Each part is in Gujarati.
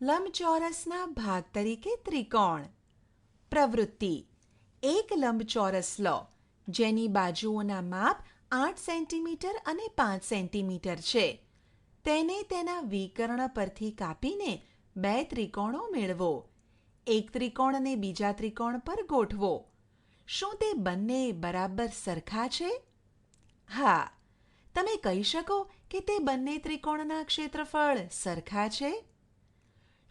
લંબચોરસના ભાગ તરીકે ત્રિકોણ. પ્રવૃત્તિ: એક લંબચોરસ લો જેની બાજુઓના માપ 8 સેન્ટીમીટર અને 5 સેન્ટીમીટર છે. તેને તેના વિકર્ણ પરથી કાપીને બે ત્રિકોણો મેળવો. એક ત્રિકોણને બીજા ત્રિકોણ પર ગોઠવો. શું તે બંને બરાબર સરખા છે? હા. તમે કહી શકો કે તે બંને ત્રિકોણના ક્ષેત્રફળ સરખા છે?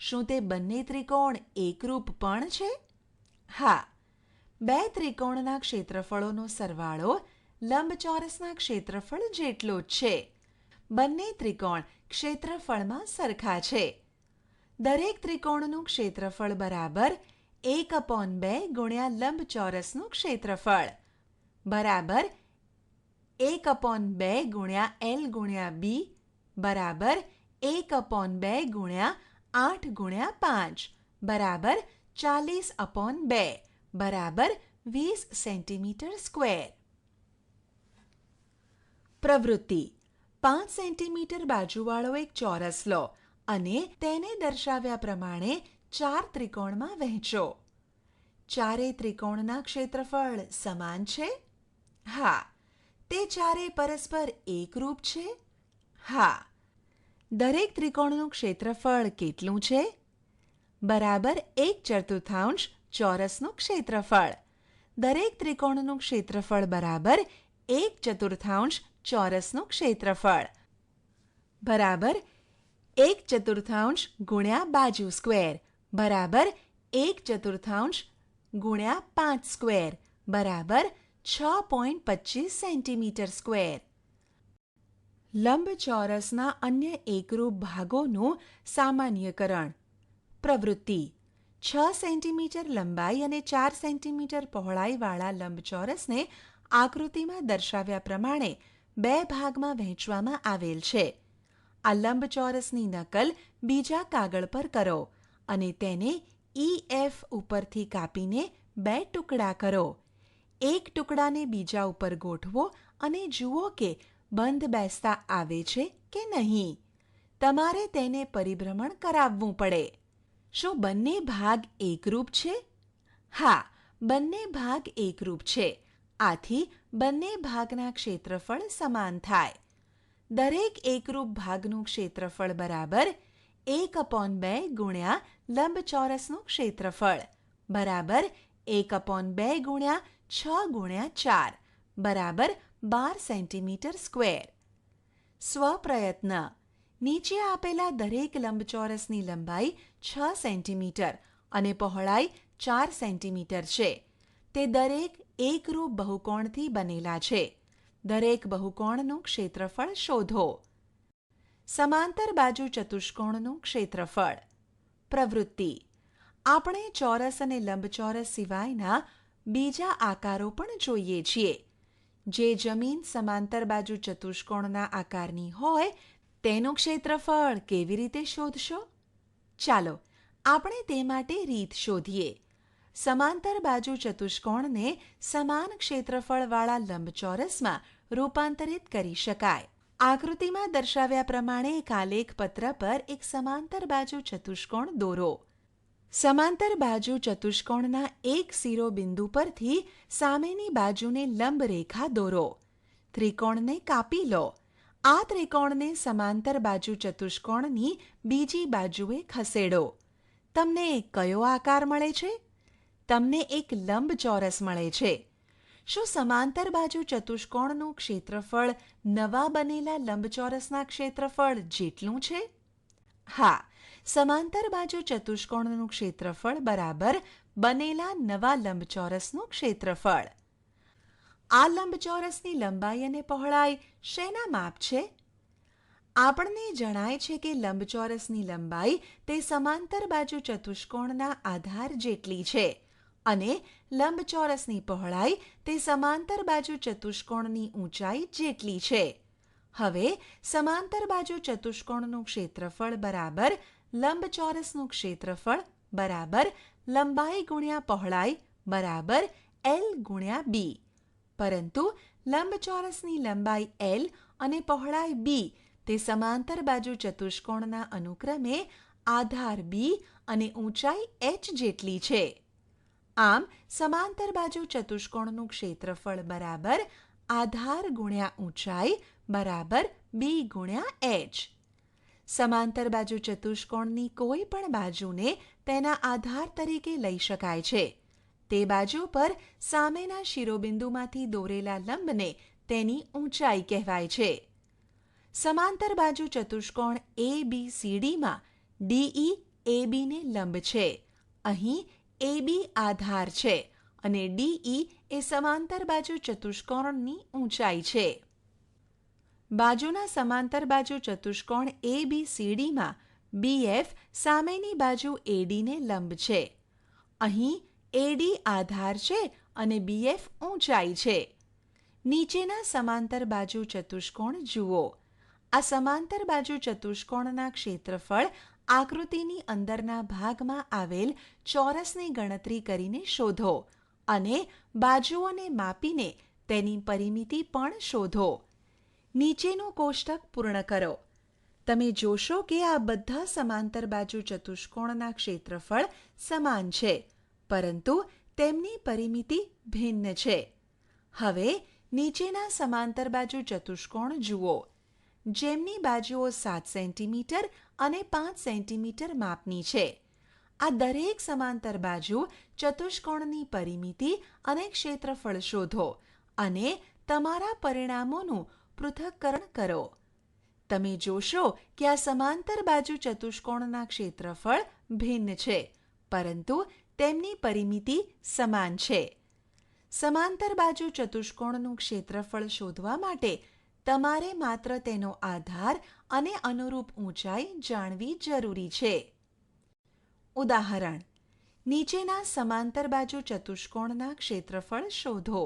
શું તે બંને ત્રિકોણ એકરૂપ પણ છે? હા. બે ત્રિકોણના ક્ષેત્રફળોનો સરવાળો લંબચોરસના ક્ષેત્રફળ જેટલો જ છે. બંને ત્રિકોણ ક્ષેત્રફળમાં સરખા છે. દરેક ત્રિકોણનું ક્ષેત્રફળ બરાબર 1/2 ગુણ્યા લંબચોરસનું ક્ષેત્રફળ બરાબર 1/2 ગુણ્યા L ગુણ્યા B બરાબર 1/2 ગુણ્યા 8 ગુણ્યા 5 બરાબર 40/2 બરાબર 20 સેન્ટીમીટર સ્ક્વેર. પ્રવૃત્તિ: 5 સેન્ટીમીટર બાજુવાળો એક ચોરસ લો અને તેને દર્શાવ્યા પ્રમાણે 4 ત્રિકોણમાં વહેંચો. ચારેય ત્રિકોણના ક્ષેત્રફળ સમાન છે? હા. તે ચારેય પરસ્પર એકરૂપ છે? હા. દરેક ત્રિકોણનું ક્ષેત્રફળ કેટલું છે? બરાબર 1/4 ચોરસનું ક્ષેત્રફળ. દરેક ત્રિકોણનું ક્ષેત્રફળ બરાબર 1/4 ચોરસનું ક્ષેત્રફળ બરાબર 1/4 ગુણ્યા બાજુ સ્ક્વેર બરાબર 1/4 ગુણ્યા 5 સ્ક્વેર બરાબર 6.25 સેન્ટીમીટર સ્ક્વેર. લંબચોરસના અન્ય એકરૂપ ભાગોનું સામાન્યકરણ. પ્રવૃત્તિ: 6 સેન્ટીમીટર લંબાઈ અને 4 સેન્ટીમીટર પહોળાઈવાળા લંબચોરસને આકૃતિમાં દર્શાવ્યા પ્રમાણે બે ભાગમાં વહેંચવામાં આવેલ છે. આ લંબચોરસની નકલ બીજા કાગળ પર કરો અને તેને EF ઉપરથી કાપીને બે ટુકડા કરો. એક ટુકડાને બીજા ઉપર ગોઠવો અને જુઓ કે બંધ બેસતા આવે છે કે નહીં. તમારે તેને પરિભ્રમણ કરાવવું પડે. શું બંને ભાગ એકરૂપ છે? હા, બંને ભાગ એકરૂપ છે. આથી બંને ભાગના ક્ષેત્રફળ સમાન થાય. દરેક એકરૂપ ભાગનું ક્ષેત્રફળ બરાબર 1/2 ગુણ્યા લંબચોરસનું ક્ષેત્રફળ બરાબર 1/2 ગુણ્યા 6 ગુણ્યા 4 બરાબર 12 સેન્ટીમીટર સ્ક્વેર. સ્વપ્રયત્ન: નીચે આપેલા દરેક લંબચોરસની લંબાઈ 6 સેન્ટીમીટર અને પહોળાઈ 4 સેન્ટીમીટર છે. તે દરેક એકરૂપ બહુકોણથી બનેલા છે. દરેક બહુકોણનું ક્ષેત્રફળ શોધો. સમાંતર બાજુ ચતુષ્કોણનું ક્ષેત્રફળ. પ્રવૃત્તિ: આપણે ચોરસ અને લંબચોરસ સિવાયના બીજા આકારો પણ જોઈએ છીએ. જે જમીન સમાંતર બાજુ ચતુષ્કોણના આકારની હોય તેનું ક્ષેત્રફળ કેવી રીતે શોધશો? ચાલો આપણે તે માટે રીત શોધીએ. સમાંતર બાજુ ચતુષ્કોણને સમાન ક્ષેત્રફળવાળા લંબચોરસમાં રૂપાંતરિત કરી શકાય. આકૃતિમાં દર્શાવ્યા પ્રમાણે એક આલેખપત્ર પર એક સમાંતર બાજુ ચતુષ્કોણ દોરો. સમાંતર બાજુ ચતુષ્કોણના એક શિરોબિંદુ પરથી સામેની બાજુને લંબ રેખા દોરો. ત્રિકોણને કાપી લો. આ ત્રિકોણને સમાંતર બાજુ ચતુષ્કોણની બીજી બાજુએ ખસેડો. તમને કયો આકાર મળે છે? તમને એક લંબચોરસ મળે છે. શું સમાંતર બાજુ ચતુષ્કોણનું ક્ષેત્રફળ નવા બનેલા લંબચોરસના ક્ષેત્રફળ જેટલું છે? હા. સમાંતર બાજુ ચતુષ્કોણનું ક્ષેત્રફળ બરાબર બનેલા નવા લંબચોરસનું ક્ષેત્રફળ. આ લંબચોરસની લંબાઈ અને પહોળાઈ શેના માપ છે? આપણને જણાય છે કે લંબચોરસની લંબાઈ તે સમાંતર બાજુ ચતુષ્કોણના આધાર જેટલી છે અને લંબચોરસની પહોળાઈ તે સમાંતર બાજુ ચતુષ્કોણની ઊંચાઈ જેટલી છે. હવે સમાંતર બાજુ ચતુષ્કોણનું ક્ષેત્રફળ બરાબર લંબચોરસનું ક્ષેત્રફળ બરાબર લંબાઈ ગુણ્યા પહોળાઈ બરાબર L ગુણ્યા B. પરંતુ લંબચોરસની લંબાઈ L અને પહોળાઈ B તે સમાંતર બાજુ ચતુષ્કોણના અનુક્રમે આધાર બી અને ઊંચાઈ એચ જેટલી છે. આમ સમાંતર બાજુ ચતુષ્કોણનું ક્ષેત્રફળ બરાબર આધાર ગુણ્યા ઊંચાઈ બરાબર બી ગુણ્યા એચ. સમાંતર બાજુ ચતુષ્કોણની કોઈ પણ બાજુને તેના આધાર તરીકે લઈ શકાય છે. તે બાજુ પર સામેના શિરોબિંદુમાંથી દોરેલા લંબને તેની ઊંચાઈ કહેવાય છે. સમાંતર બાજુ ચતુષ્કોણ ABCDમાં DE ABને લંબ છે. અહીં AB આધાર છે અને DE એ સમાંતર બાજુ ચતુષ્કોણની ઊંચાઈ છે. બાજુના સમાંતર બાજુ ચતુષ્કોણ ABCDમાં BF સામેની બાજુ ADને લંબ છે. અહીં AD આધાર છે અને BF ઊંચાઈ છે. નીચેના સમાંતર બાજુ ચતુષ્કોણ જુઓ. આ સમાંતર બાજુ ચતુષ્કોણના ક્ષેત્રફળ આકૃતિની અંદરના ભાગમાં આવેલ ચોરસની ગણતરી કરીને શોધો અને બાજુઓને માપીને તેની પરિમિતિ પણ શોધો. નીચેનું કોષ્ટક પૂર્ણ કરો. તમે જોશો કે આ બધા સમાંતર બાજુ ચતુષ્કોણના ક્ષેત્રફળ સમાન છે, પરંતુ તેમની પરિમિતિ ભિન્ન છે. હવે નીચેના સમાંતર બાજુ ચતુષ્કોણ જુઓ, જેમની બાજુઓ 7 સેન્ટીમીટર અને 5 સેન્ટીમીટર માપની છે. આ દરેક સમાંતર બાજુ ચતુષ્કોણની પરિમિતિ અને ક્ષેત્રફળ શોધો અને તમારા પરિણામોનું પૃથક્કરણ કરો. તમે જોશો કે આ સમાંતર બાજુ ચતુષ્કોણના ક્ષેત્રફળ ભિન્ન છે, પરંતુ તેમની પરિમિતિ સમાન છે. સમાંતર બાજુ ચતુષ્કોણનું ક્ષેત્રફળ શોધવા માટે તમારે માત્ર તેનો આધાર અને અનુરૂપ ઊંચાઈ જાણવી જરૂરી છે. ઉદાહરણ: નીચેના સમાંતર બાજુ ચતુષ્કોણના ક્ષેત્રફળ શોધો.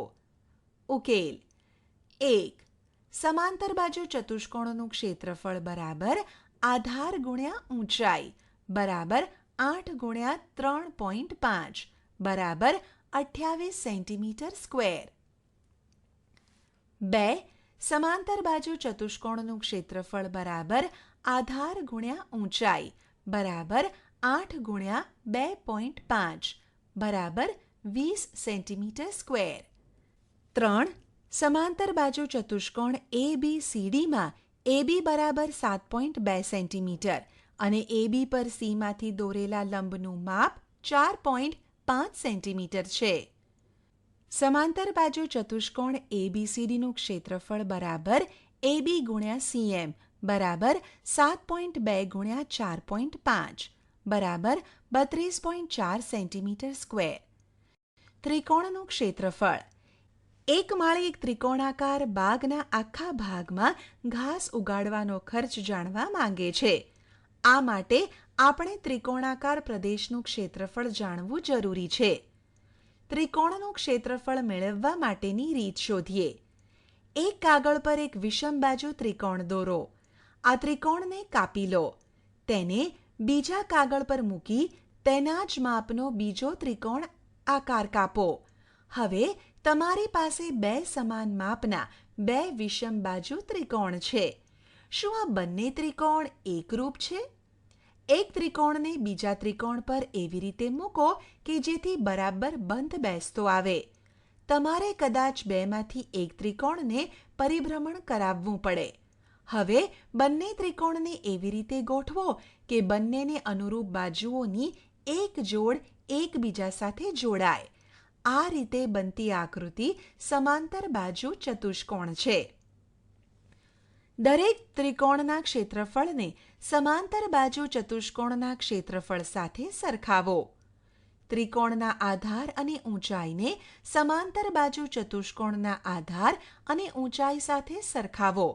ઉકેલ: 1. સમાંતર બાજુ ચતુષ્કોણનું ક્ષેત્રફળ બરાબર આધાર ગુણ્યા ઊંચાઈ બરાબર 8 ગુણ્યા 3.5 બરાબર 28 સેન્ટીમીટર સ્ક્વેર. 2. સમાંતર બાજુ ચતુષ્કોણનું ક્ષેત્રફળ બરાબર આધાર ગુણ્યા ઊંચાઈ બરાબર 8 ગુણ્યા 2.5 બરાબર 20 સેન્ટીમીટર સ્ક્વેર. 3. સમાંતર બાજુ ચતુષ્કોણ ABCDમાં AB બરાબર 7.2 સેન્ટીમીટર અને AB પર Cમાંથી દોરેલા લંબનું માપ 4.5 સેન્ટીમીટર છે. સમાંતર બાજુ ચતુષ્કોણ ABCDનું ક્ષેત્રફળ બરાબર AB ગુણ્યા CM બરાબર 7.2 ગુણ્યા 4.5 બરાબર 32.4 સેન્ટીમીટર સ્ક્વેર. ત્રિકોણનું ક્ષેત્રફળ. એકમાળી ત્રિકોણાકાર બાગના આખા ભાગમાં ઘાસ ઉગાડવાનો ખર્ચ જાણવા માંગે છે. આ માટે આપણે ત્રિકોણાકાર પ્રદેશનું ક્ષેત્રફળ જાણવું જરૂરી છે. ત્રિકોણનું ક્ષેત્રફળ મેળવવા માટેની રીત શોધીએ. એક કાગળ પર એક વિષમ બાજુ ત્રિકોણ દોરો. આ ત્રિકોણને કાપી લો. તેને બીજા કાગળ પર મૂકી તેના જ માપનો બીજો ત્રિકોણ આકાર કાપો. હવે તમારી પાસે 2 સમાન માપના 2 વિષમ બાજુ ત્રિકોણ છે. શું આ બંને ત્રિકોણ એકરૂપ છે? એક ત્રિકોણને બીજા ત્રિકોણ પર એવી રીતે મૂકો કે જેથી બરાબર બંધ બેસતો આવે. તમારે કદાચ બેમાંથી એક ત્રિકોણને પરિભ્રમણ કરાવવું પડે. હવે બંને ત્રિકોણને એવી રીતે ગોઠવો કે બંનેને અનુરૂપ બાજુઓની એક જોડ એકબીજા સાથે જોડાય. આ રીતે બનતી આકૃતિ સમાંતર બાજુ ચતુષ્કોણ છે. દરેક ત્રિકોણના ક્ષેત્રફળને સમાંતર બાજુ ચતુષ્કોણના ક્ષેત્રફળ સાથે સરખાવો. ત્રિકોણના આધાર અને ઊંચાઈને સમાંતર બાજુ ચતુષ્કોણના આધાર અને ઊંચાઈ સાથે સરખાવો.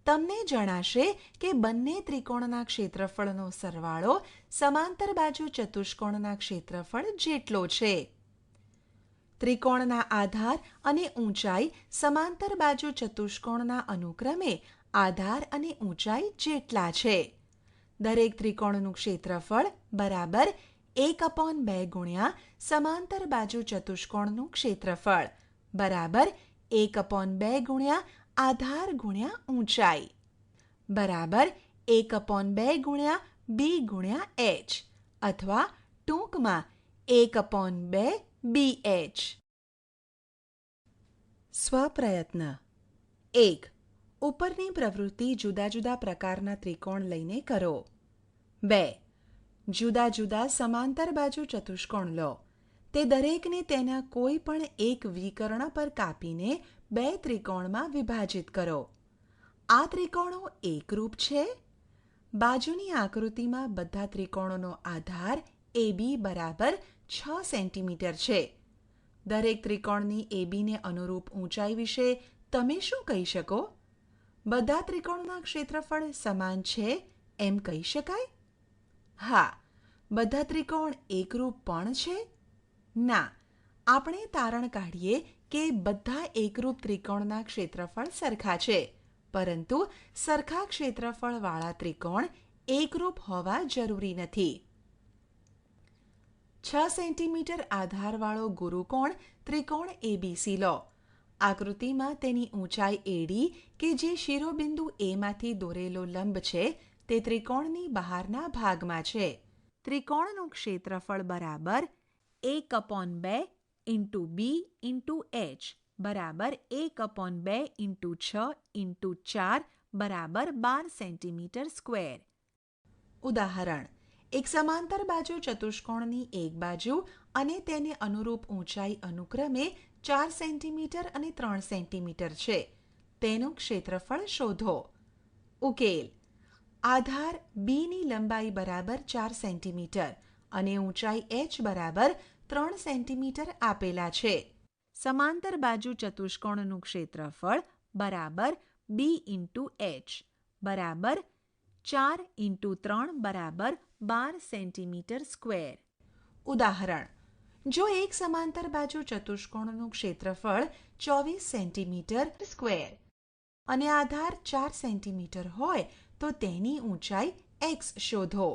તમને જણાશે કે બંને ત્રિકોણના ક્ષેત્રફળનો સરવાળો સમાંતર બાજુ ચતુષ્કોણના ક્ષેત્રફળ જેટલો છે. ત્રિકોણના આધાર અને ઊંચાઈ સમાંતર બાજુ ચતુષ્કોણના અનુક્રમે આધાર અને ઊંચાઈ જેટલા છે. દરેક ત્રિકોણનું ક્ષેત્રફળ બરાબર 1/2 ગુણ્યા સમાંતર બાજુ ચતુષ્કોણનું ક્ષેત્રફળ બરાબર 1/2 ગુણ્યા આધાર ગુણ્યા ઊંચાઈ બરાબર 1/2 ગુણ્યા બી ગુણ્યા એચ અથવા ટૂંકમાં 1/2 BH. સ્વપ્રયત્ન 1. ઉપરની પ્રવૃત્તિ જુદા જુદા પ્રકારના ત્રિકોણ લઈને કરો. 2. જુદા જુદા સમાંતર બાજુ ચતુષ્કોણ લો. તે દરેકને તેના કોઈ પણ એક વિકર્ણ પર કાપીને 2 ત્રિકોણમાં વિભાજિત કરો. આ ત્રિકોણો એકરૂપ છે? બાજુની આકૃતિમાં બધા ત્રિકોણોનો આધાર AB બરાબર 6 સેન્ટીમીટર છે. દરેક ત્રિકોણની ABને અનુરૂપ ઊંચાઈ વિશે તમે શું કહી શકો? બધા ત્રિકોણના ક્ષેત્રફળ સમાન છે એમ કહી શકાય? હા. બધા ત્રિકોણ એકરૂપ પણ છે? ના. આપણે તારણ કાઢીએ કે બધા એકરૂપ ત્રિકોણના ક્ષેત્રફળ સરખા છે, પરંતુ સરખા ક્ષેત્રફળવાળા ત્રિકોણ એકરૂપ હોવા જરૂરી નથી. 6 સેન્ટીમીટર આધારવાળો ગુરુકોણ ત્રિકોણ ABC લો. આકૃતિમાં તેની ઊંચાઈ AD કે જે શિરોબિંદુ Aમાંથી દોરેલો લંબ છે તે ત્રિકોણની બહારના ભાગમાં છે. ત્રિકોણનું ક્ષેત્રફળ બરાબર 1/2 × B × H બરાબર 1/2 × 6 × 4 બરાબર 12 સેન્ટીમીટર સ્ક્વેર. ઉદાહરણ: એક સમાંતર બાજુ ચતુષ્કોણની એક બાજુ અને તેને અનુરૂપ ઊંચાઈ અનુક્રમે 4 સેન્ટીમીટર અને 3 સેન્ટીમીટર છે. તેનું ક્ષેત્રફળ શોધો. ઉકેલ: આધાર બીની લંબાઈ બરાબર 4 સેન્ટીમીટર અને ઊંચાઈ h બરાબર 3 સેન્ટીમીટર આપેલા છે. સમાંતર બાજુ ચતુષ્કોણનું ક્ષેત્રફળ બરાબર b × h બરાબર 4 × 3 બરાબર 12 સેન્ટીમીટર સ્ક્વેર. ઉદાહરણ: જો એક સમાંતર બાજુ ચતુષ્કોણનું ક્ષેત્રફળ 24 સેન્ટીમીટર સ્ક્વેર અને આધાર 4 સેન્ટીમીટર હોય તો તેની ઊંચાઈ x શોધો.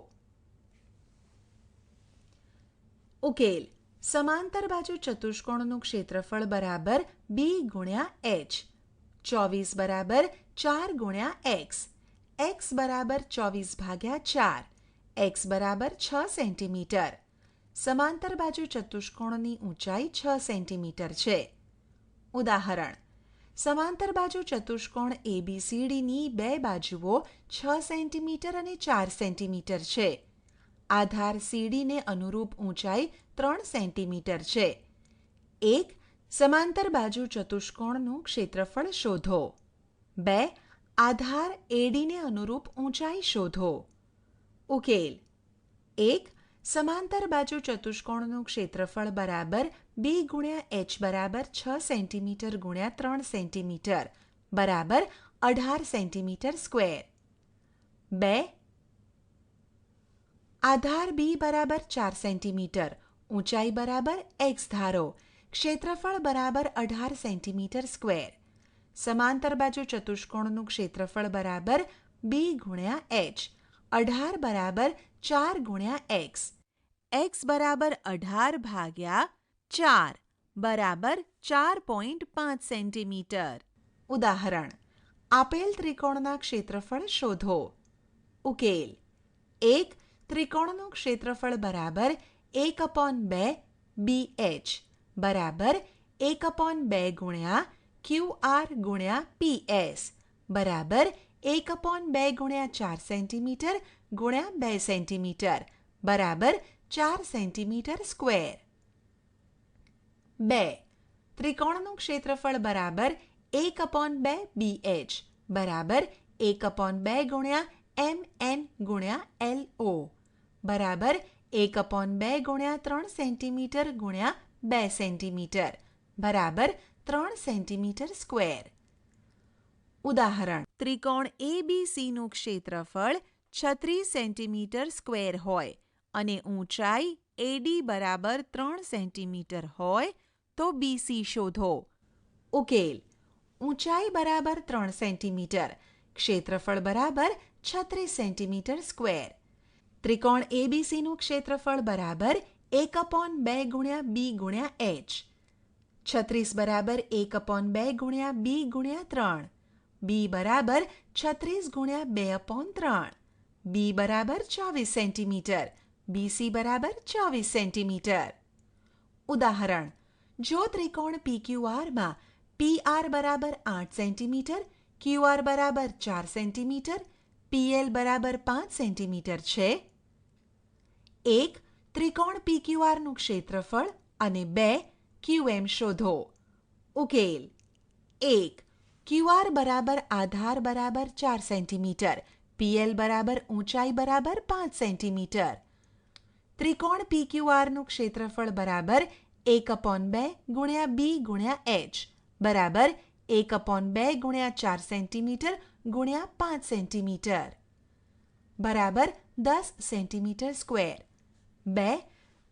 ઉકેલ: સમાંતર બાજુ ચતુષ્કોણનું ક્ષેત્રફળ બરાબર b × h. 24 બરાબર 4 × x. x બરાબર 24/4. x બરાબર 6 સેન્ટીમીટર. સમાંતર બાજુ ચતુષ્કોણની ઊંચાઈ 6 સેન્ટીમીટર છે. ઉદાહરણ: સમાંતર બાજુ ચતુષ્કોણ ABCDની બે બાજુઓ 6 સેન્ટીમીટર અને 4 સેન્ટીમીટર છે. આધાર CDને અનુરૂપ ઊંચાઈ 3 સેન્ટીમીટર છે. 1. સમાંતર બાજુ ચતુષ્કોણનું ક્ષેત્રફળ શોધો. 2. આધાર ADને અનુરૂપ ઊંચાઈ શોધો. ઉકેલ: 1. સમાંતર બાજુ ચતુષ્કોણનું ક્ષેત્રફળ બરાબર b × h બરાબર 6 સેન્ટીમીટર × 3 સેન્ટીમીટર બરાબર 18 સેન્ટીમીટર સ્ક્વેર. 2. આધાર b બરાબર 4 સેન્ટીમીટર, ઊંચાઈ બરાબર x ધારો, ક્ષેત્રફળ બરાબર 18 સેન્ટીમીટર સ્ક્વેર. સમાંતર બાજુ ચતુષ્કોણનું ક્ષેત્રફળ બરાબર b × h. 18 બરાબર 4 × x. x બરાબર 18/4 બરાબર 4.5 સેન્ટીમીટર. ઉદાહરણ: આપેલ ત્રિકોણના ક્ષેત્રફળ શોધો. ઉકેલ: 1. ત્રિકોણનું ક્ષેત્રફળ બરાબર 1/2 BH બરાબર 1/2 × QR × PS બરાબર 1/2 × 4 સેન્ટીમીટર × 2 સેન્ટીમીટર બરાબર 4 સેન્ટીમીટર સ્ક્વેર. 2. ત્રિકોણનું ક્ષેત્રફળ બરાબર 1/2 BH બરાબર 1/2 × MN × LO બરાબર 1/2 × 3 સેન્ટીમીટર × 2 સેન્ટીમીટર બરાબર 3 સેન્ટીમીટર સ્ક્વેર. ઉદાહરણ: ત્રિકોણ ABCનું ક્ષેત્રફળ 36 સેન્ટીમીટર સ્ક્વેર હોય અને ઊંચાઈ AD બરાબર 3 સેન્ટીમીટર હોય તો BC શોધો. ઉકેલ: ઊંચાઈ બરાબર 3 સેન્ટીમીટર, ક્ષેત્રફળ બરાબર 36 સેન્ટીમીટર સ્ક્વેર. ત્રિકોણ ABCનું ક્ષેત્રફળ બરાબર 1/2 × B × H. 36 બરાબર 1/2 × B × 3. B બરાબર 36 × 2/3. બી બરાબર 24 સેન્ટીમીટર, બીસી બરાબર 24 સેન્ટીમીટર. ઉદાહરણ: જો ત્રિકોણ PQRમાં PR બરાબર 8 સેન્ટીમીટર, QR બરાબર 4 સેન્ટીમીટર, PL બરાબર 5 સેન્ટીમીટર છે. 1. ત્રિકોણ PQRનું ક્ષેત્રફળ અને 2. QM શોધો. ઉકેલ: 1. QR બરાબર આધાર બરાબર 4 સેન્ટીમીટર, PL બરાબર ઊંચાઈ બરાબર 5 સેન્ટીમીટર. ત્રિકોણ PQRનું ક્ષેત્રફળ બરાબર 1/2 ગુણ્યા B ગુણ્યા H બરાબર 1/2 ગુણ્યા 4 સેન્ટીમીટર ગુણ્યા 5 સેન્ટીમીટર બરાબર 10 સેન્ટીમીટર સ્ક્વેર. 2.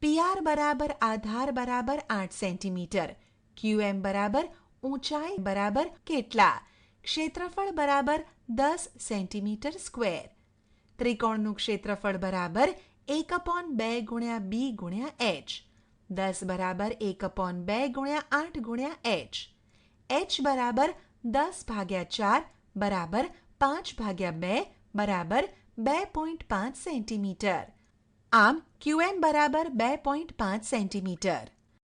PR બરાબર આધાર બરાબર 8 સેન્ટીમીટર, QM બરાબર ઊંચાઈ બરાબર કેટલા? ક્ષેત્રફળ બરાબર 10 સેન્ટીમીટર સ્ક્વેર. ત્રિકોણનું ક્ષેત્રફળ બરાબર 1/2 ગુણ્યા B ગુણ્યા H. 10 બરાબર 1/2 ગુણ્યા 8 ગુણ્યા H. H બરાબર 10/4 બરાબર 5/2 બરાબર 2.5 સેન્ટીમીટર. આમ QM બરાબર 2.5 સેન્ટીમીટર.